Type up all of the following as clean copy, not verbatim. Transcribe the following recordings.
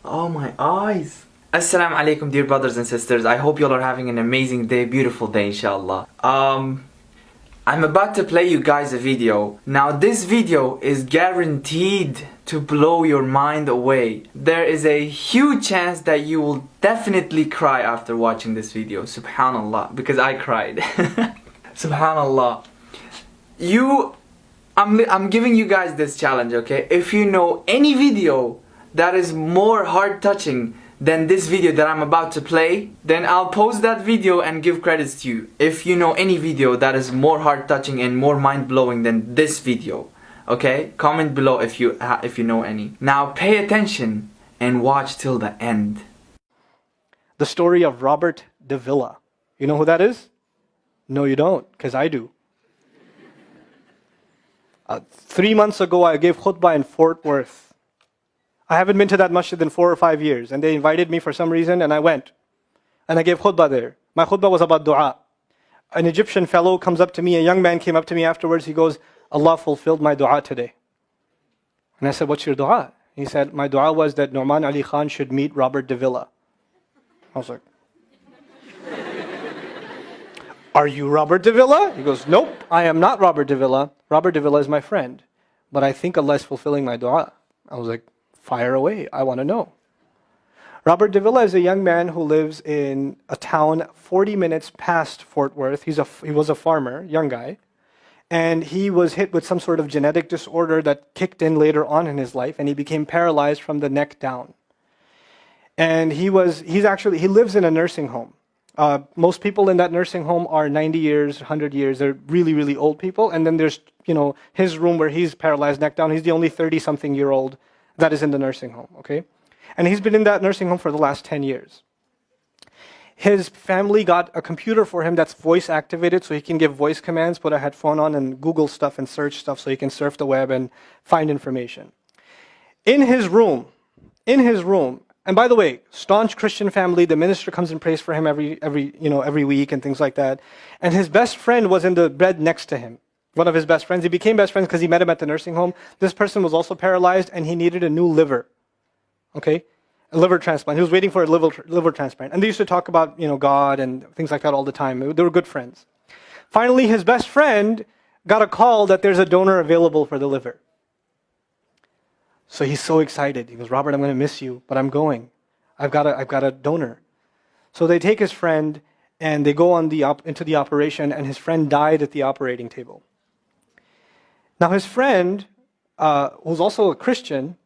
Oh, my eyes. Assalamu alaikum, dear brothers and sisters. I hope you all are having an amazing day, beautiful day, inshallah. I'm about to play you guys a video. Now, this video is guaranteed to blow your mind away. There is a huge chance that you will definitely cry after watching this video. Subhanallah, because I cried. Subhanallah. I'm giving you guys this challenge, okay? If you know any video that is more heart-touching than this video that I'm about to play, then I'll post that video and give credits to you. If you know any video that is more heart-touching and more mind-blowing than this video, okay? Comment below if you know any. Now pay attention and watch till the end. The story of Robert Davila. You know who that is? No, you don't, because I do. 3 months ago, I gave khutbah in Fort Worth. I haven't been to that masjid in 4 or 5 years, and they invited me for some reason, and I went. And I gave khutbah there. My khutbah was about dua. An Egyptian fellow comes up to me, a young man came up to me afterwards, he goes, Allah fulfilled my dua today. And I said, what's your dua? He said, my dua was that Nouman Ali Khan should meet Robert Davila. I was like, are you Robert Davila? He goes, nope, I am not Robert Davila. Robert Davila is my friend. But I think Allah is fulfilling my dua. I was like, fire away, I want to know. Robert Davila is a young man who lives in a town 40 minutes past Fort Worth. He was a farmer, young guy. And he was hit with some sort of genetic disorder that kicked in later on in his life, and he became paralyzed from the neck down. And he lives in a nursing home. Most people in that nursing home are 90 years, 100 years. They're really, really old people. And then there's, his room where he's paralyzed neck down. He's the only 30-something-year-old that is in the nursing home, okay? And he's been in that nursing home for the last 10 years. His family got a computer for him that's voice activated, so he can give voice commands, put a headphone on and Google stuff and search stuff so he can surf the web and find information. In his room, and by the way, staunch Christian family, the minister comes and prays for him every week and things like that. And his best friend was in the bed next to him. One of his best friends. He became best friends because he met him at the nursing home. This person was also paralyzed and he needed a new liver. Okay? A liver transplant. He was waiting for a liver transplant. And they used to talk about, God and things like that all the time. They were good friends. Finally, his best friend got a call that there's a donor available for the liver. So he's so excited. He goes, Robert, I'm going to miss you, but I'm going. I've got a donor. So they take his friend and they go into the operation, and his friend died at the operating table. Now his friend, who's also a Christian,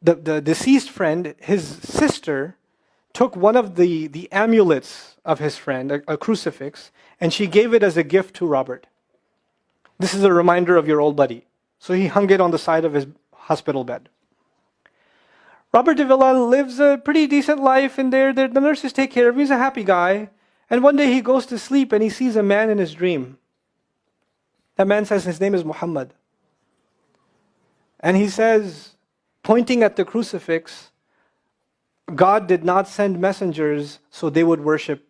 the deceased friend, his sister, took one of the amulets of his friend, a crucifix, and she gave it as a gift to Robert. This is a reminder of your old buddy. So he hung it on the side of his hospital bed. Robert Davila lives a pretty decent life in there. The nurses take care of him. He's a happy guy. And one day he goes to sleep and he sees a man in his dream. That man says his name is Muhammad. And he says, pointing at the crucifix, God did not send messengers so they would worship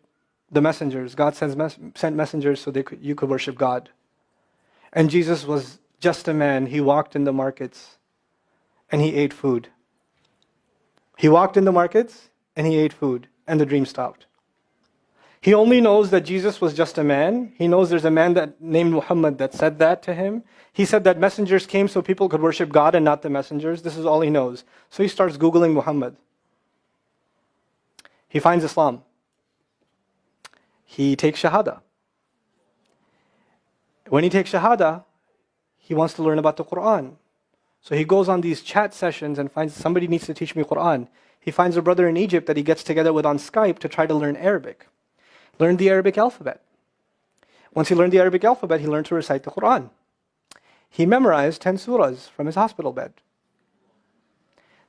the messengers. God sent messengers so you could worship God. And Jesus was just a man. He walked in the markets and he ate food. He walked in the markets and he ate food, and the dream stopped. He only knows that Jesus was just a man. He knows there's a man named Muhammad that said that to him. He said that messengers came so people could worship God and not the messengers. This is all he knows. So he starts Googling Muhammad. He finds Islam. He takes Shahada. When he takes Shahada, he wants to learn about the Quran. So he goes on these chat sessions and finds somebody needs to teach me Quran. He finds a brother in Egypt that he gets together with on Skype to try to learn Arabic. Learn the Arabic alphabet. Once he learned the Arabic alphabet, he learned to recite the Quran. He memorized 10 surahs from his hospital bed.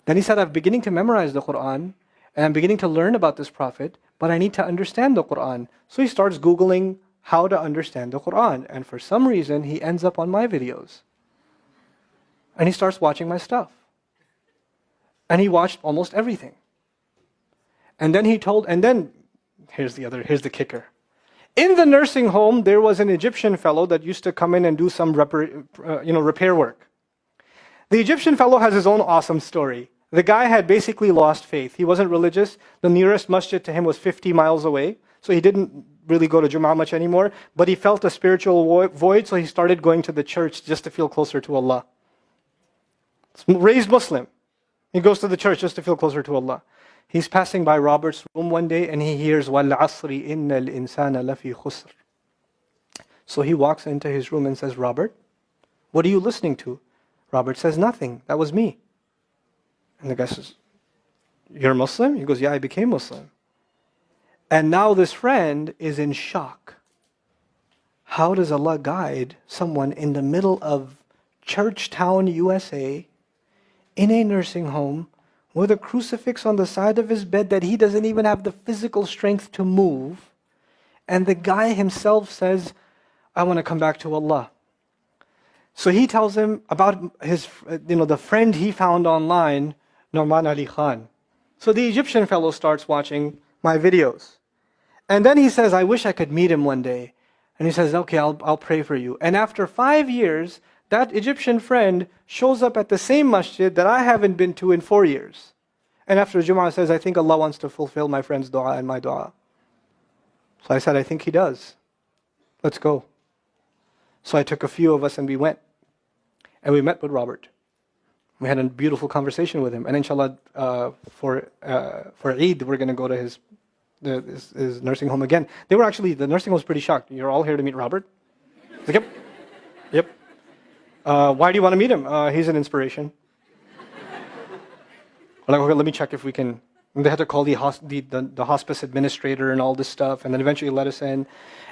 Then he said, I'm beginning to memorize the Quran, and I'm beginning to learn about this prophet, but I need to understand the Quran. So he starts Googling how to understand the Quran. And for some reason, he ends up on my videos. And he starts watching my stuff. And he watched almost everything. And then here's the kicker. In the nursing home, there was an Egyptian fellow that used to come in and do some repair work. The Egyptian fellow has his own awesome story. The guy had basically lost faith. He wasn't religious. The nearest masjid to him was 50 miles away. So he didn't really go to Jum'ah much anymore. But he felt a spiritual void, so he started going to the church just to feel closer to Allah. Raised Muslim. He goes to the church just to feel closer to Allah. He's passing by Robert's room one day and he hears, وَالْعَصْرِ إِنَّ الْإِنسَانَ لَفِي خُسْرٍ. So he walks into his room and says, Robert, what are you listening to? Robert says, nothing. That was me. And the guy says, you're Muslim? He goes, yeah, I became Muslim. And now this friend is in shock. How does Allah guide someone in the middle of Churchtown, USA, in a nursing home, with a crucifix on the side of his bed that he doesn't even have the physical strength to move, and the guy himself says, I want to come back to Allah. So he tells him about his, the friend he found online, Nouman Ali Khan. So the Egyptian fellow starts watching my videos. And then he says, I wish I could meet him one day. And he says, okay, I'll pray for you. And after 5 years, that Egyptian friend shows up at the same masjid that I haven't been to in 4 years. And after Jum'ah says, I think Allah wants to fulfill my friend's dua and my dua. So I said, I think He does. Let's go. So I took a few of us and we went. And we met with Robert. We had a beautiful conversation with him. And inshallah, for Eid, we're going to go to his nursing home again. The nursing home was pretty shocked. You're all here to meet Robert? Like, yep. Why do you want to meet him? He's an inspiration. I'm like, okay, let me check if we can. And they had to call the hospice administrator and all this stuff, and then eventually let us in.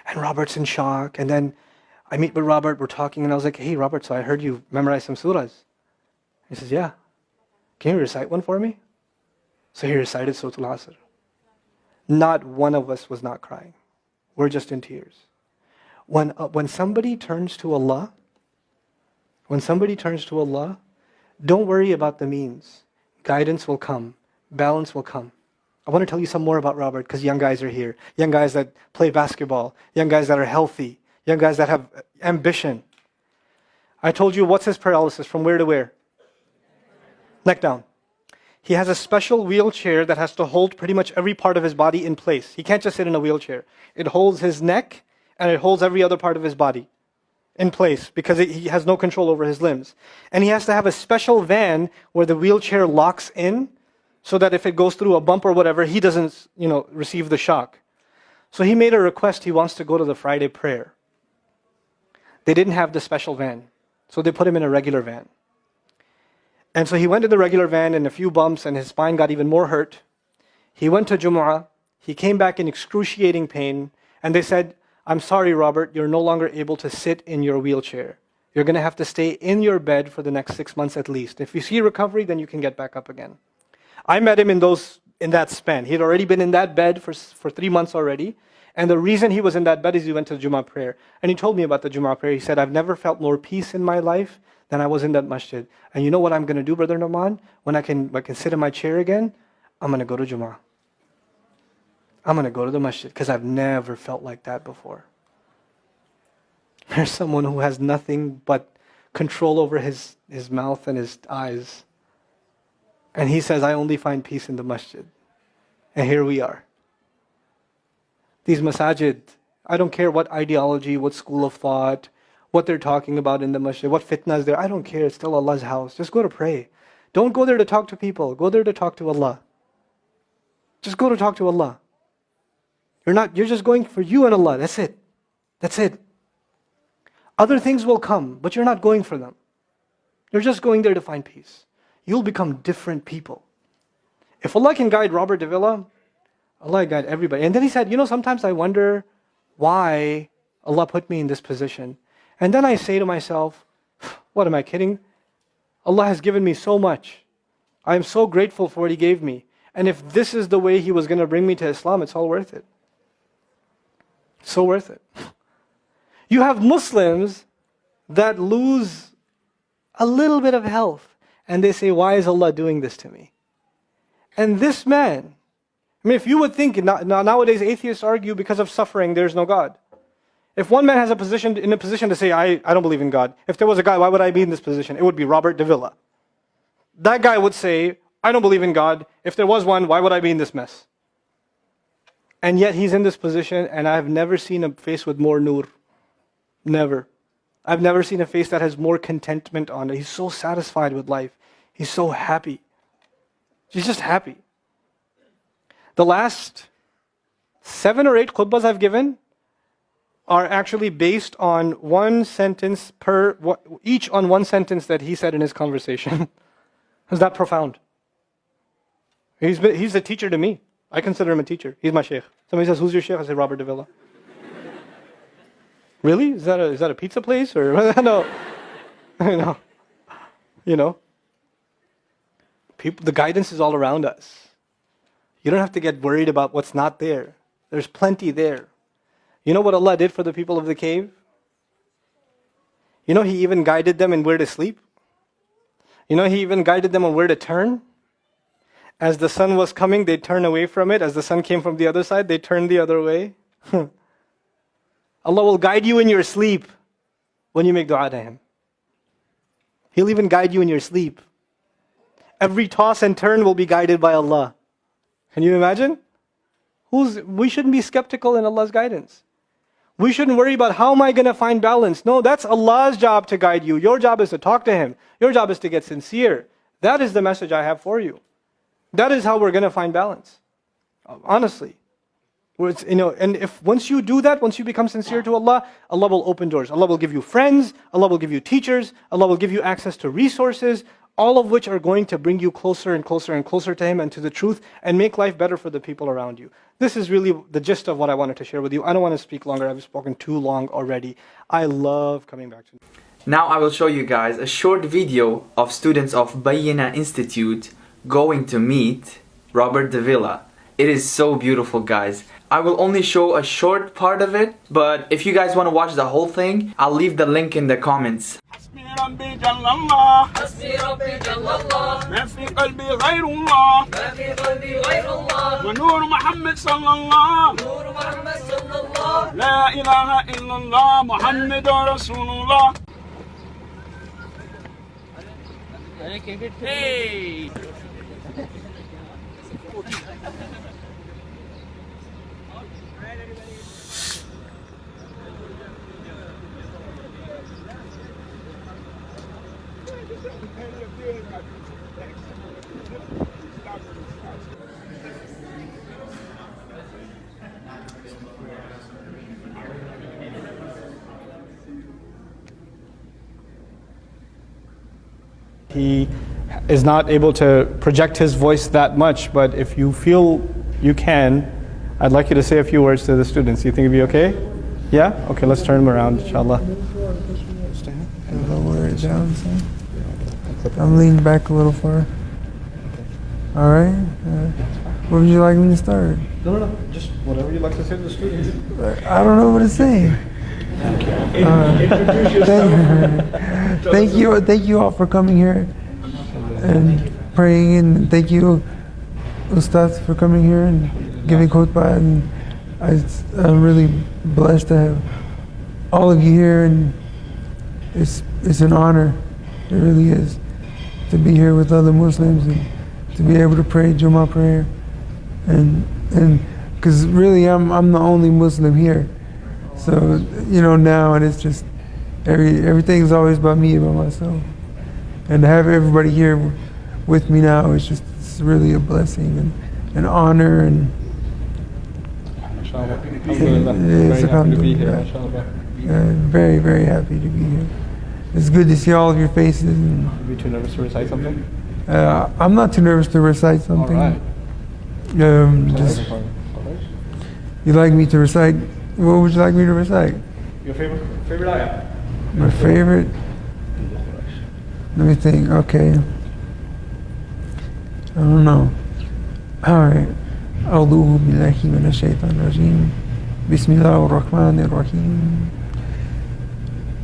And Robert's in shock. And then I meet with Robert, we're talking, and I was like, hey, Robert, so I heard you memorize some surahs. He says, yeah. Can you recite one for me? So he recited Surah Al-Asr. Not one of us was not crying. We're just in tears. When somebody turns to Allah, don't worry about the means. Guidance will come. Balance will come. I want to tell you some more about Robert because young guys are here. Young guys that play basketball. Young guys that are healthy. Young guys that have ambition. I told you, what's his paralysis? From where to where? Neck down. He has a special wheelchair that has to hold pretty much every part of his body in place. He can't just sit in a wheelchair. It holds his neck and it holds every other part of his body in place because he has no control over his limbs. And he has to have a special van where the wheelchair locks in so that if it goes through a bump or whatever, he doesn't, receive the shock. So he made a request. He wants to go to the Friday prayer. They didn't have the special van, so they put him in a regular van. And so he went in the regular van and a few bumps and his spine got even more hurt. He went to Jumu'ah. He came back in excruciating pain. And they said, I'm sorry, Robert, you're no longer able to sit in your wheelchair. You're going to have to stay in your bed for the next 6 months at least. If you see recovery, then you can get back up again. I met him in that span. He had already been in that bed for 3 months already. And the reason he was in that bed is he went to Jumu'ah prayer. And he told me about the Jumu'ah prayer. He said, I've never felt more peace in my life than I was in that masjid. And you know what I'm going to do, Brother Nouman? When I can sit in my chair again, I'm going to go to Jumu'ah. I'm going to go to the masjid because I've never felt like that before. There's someone who has nothing but control over his mouth and his eyes. And he says, I only find peace in the masjid. And here we are. These masajid, I don't care what ideology, what school of thought, what they're talking about in the masjid, what fitna is there. I don't care. It's still Allah's house. Just go to pray. Don't go there to talk to people. Go there to talk to Allah. Just go to talk to Allah. You're just going for you and Allah. That's it. That's it. Other things will come, but you're not going for them. You're just going there to find peace. You'll become different people. If Allah can guide Robert Davila, Allah guide everybody. And then he said, sometimes I wonder why Allah put me in this position. And then I say to myself, what am I kidding? Allah has given me so much. I am so grateful for what He gave me. And if this is the way He was going to bring me to Islam, it's all worth it. So worth it. You have Muslims that lose a little bit of health and they say, why is Allah doing this to me? And this man, if you would think, nowadays atheists argue because of suffering, there's no God. If one man has in a position to say, I don't believe in God. If there was a guy, why would I be in this position? It would be Robert Davila. That guy would say, I don't believe in God. If there was one, why would I be in this mess? And yet he's in this position, and I've never seen a face with more nur. Never. I've never seen a face that has more contentment on it. He's so satisfied with life. He's so happy. He's just happy. The last 7 or 8 khutbahs I've given are actually based on one sentence each on one sentence that he said in his conversation. Is that profound? He's a teacher to me. I consider him a teacher. He's my sheikh. Somebody says, who's your sheikh? I say, Robert Davila. Really? Is that a pizza place? Or no. No. You know? The guidance is all around us. You don't have to get worried about what's not there. There's plenty there. You know what Allah did for the people of the cave? You know He even guided them in where to sleep? You know He even guided them on where to turn? As the sun was coming, they'd turn away from it. As the sun came from the other side, they'd turn the other way. Allah will guide you in your sleep when you make dua to Him. He'll even guide you in your sleep. Every toss and turn will be guided by Allah. Can you imagine? We shouldn't be skeptical in Allah's guidance. We shouldn't worry about how am I going to find balance. No, that's Allah's job to guide you. Your job is to talk to Him. Your job is to get sincere. That is the message I have for you. That is how we're going to find balance. Honestly. And if once you do that, once you become sincere to Allah, Allah will open doors. Allah will give you friends. Allah will give you teachers. Allah will give you access to resources, all of which are going to bring you closer and closer and closer to Him and to the truth and make life better for the people around you. This is really the gist of what I wanted to share with you. I don't want to speak longer. I've spoken too long already. I love coming back to Now I will show you guys a short video of students of Bayyina Institute going to meet Robert Davila. It is so beautiful, guys. I will only show a short part of it, but if you guys want to watch the whole thing, I'll leave the link in the comments. ربي جل الله حسبي ربي جل الله ما في قلبي غير الله ما في قلبي غير الله ونور محمد صلى الله نور محمد صلى الله لا إله إلا الله محمد رسول الله. Hey. He is not able to project his voice that much, but if you feel you can, I'd like you to say a few words to the students. You think it'd be okay? Yeah? Okay, let's turn them around, inshallah. Lower it down some. I'm leaning back a little far. Alright. Where would you like me to start? No. Just whatever you'd like to say to the students. I don't know what to say. Thank you all for coming here and praying, and thank you Ustaz for coming here and giving khutbah, and I'm really blessed to have all of you here, and it's an honor, it really is, to be here with other Muslims and to be able to pray Jummah prayer, and because really I'm the only Muslim here. So, now, and it's just, everything's always about me, about myself. And to have everybody here with me now, it's really a blessing and an honor. And Very happy to be here. Very, very happy to be here. It's good to see all of your faces. And, Are you too nervous to recite something? I'm not too nervous to recite something. All right. You'd like me to recite? What would you like me to recite? Your favorite ayah? My favorite? Let me think. Okay. I don't know. All right. أعوذ بالله من الشيطان الرجيم. بسم الله الرحمن الرحيم.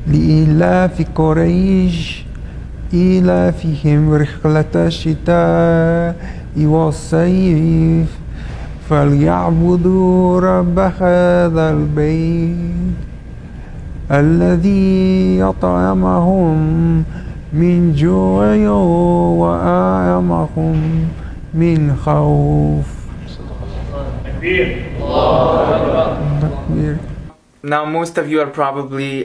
لإيلاف قريش إيلافهم رحلة الشتاء والصيف فليعبدوا رب هذا البيت الذي أطعمهم من جوع وأعمقكم من خوف. تكبير. Now most of you are probably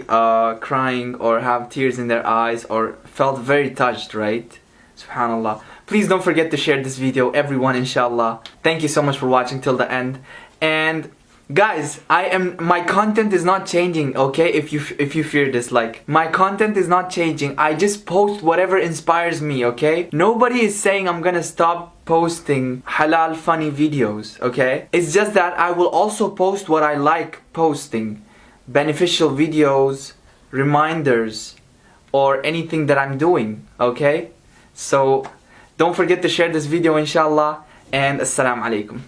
crying or have tears in their eyes or felt very touched, right? Subhanallah. Please don't forget to share this video, everyone, inshallah. Thank you so much for watching till the end. And guys, my content is not changing, okay? If you fear this, like, my content is not changing. I just post whatever inspires me, okay? Nobody is saying I'm gonna stop posting halal funny videos, okay? It's just that I will also post what I like posting. Beneficial videos, reminders, or anything that I'm doing, okay? So don't forget to share this video, inshallah, and assalamu alaikum.